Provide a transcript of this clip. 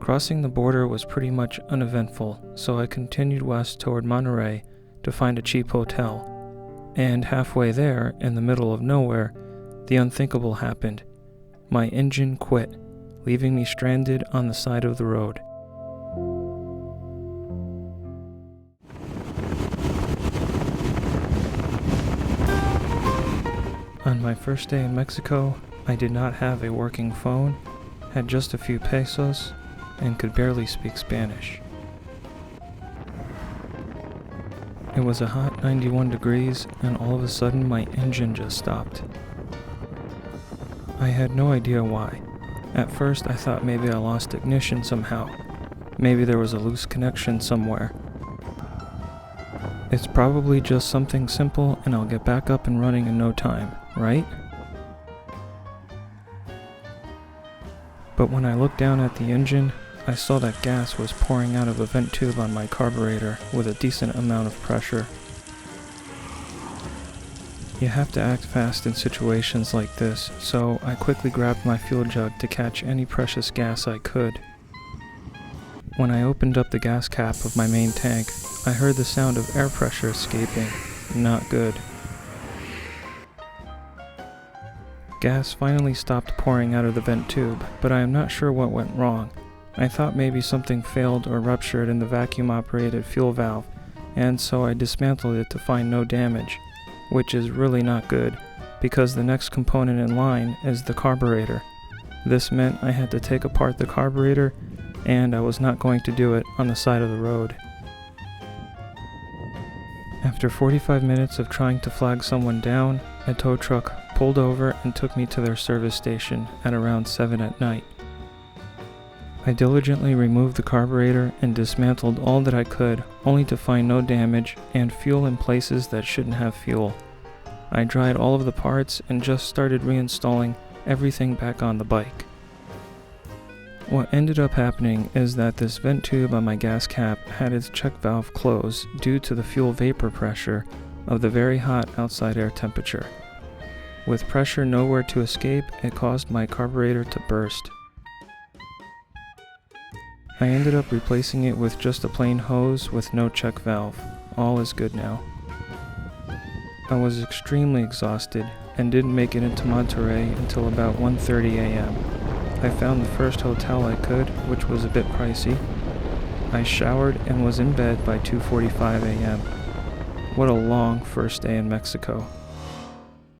Crossing the border was pretty much uneventful, so I continued west toward Monterey to find a cheap hotel. And halfway there, in the middle of nowhere, the unthinkable happened. My engine quit, leaving me stranded on the side of the road. On my first day in Mexico, I did not have a working phone, had just a few pesos, and could barely speak Spanish. It was a hot 91 degrees, and all of a sudden my engine just stopped. I had no idea why. At first I thought maybe I lost ignition somehow. Maybe there was a loose connection somewhere. It's probably just something simple and I'll get back up and running in no time, right? But when I looked down at the engine, I saw that gas was pouring out of a vent tube on my carburetor with a decent amount of pressure. You have to act fast in situations like this, so I quickly grabbed my fuel jug to catch any precious gas I could. When I opened up the gas cap of my main tank, I heard the sound of air pressure escaping. Not good. Gas finally stopped pouring out of the vent tube, but I am not sure what went wrong. I thought maybe something failed or ruptured in the vacuum-operated fuel valve, and so I dismantled it to find no damage, which is really not good, because the next component in line is the carburetor. This meant I had to take apart the carburetor, and I was not going to do it on the side of the road. After 45 minutes of trying to flag someone down, a tow truck pulled over and took me to their service station at around 7 at night. I diligently removed the carburetor and dismantled all that I could, only to find no damage and fuel in places that shouldn't have fuel. I dried all of the parts and just started reinstalling everything back on the bike. What ended up happening is that this vent tube on my gas cap had its check valve closed due to the fuel vapor pressure of the very hot outside air temperature. With pressure nowhere to escape, it caused my carburetor to burst. I ended up replacing it with just a plain hose with no check valve. All is good now. I was extremely exhausted and didn't make it into Monterey until about 1:30 a.m. I found the first hotel I could, which was a bit pricey. I showered and was in bed by 2:45 a.m. What a long first day in Mexico.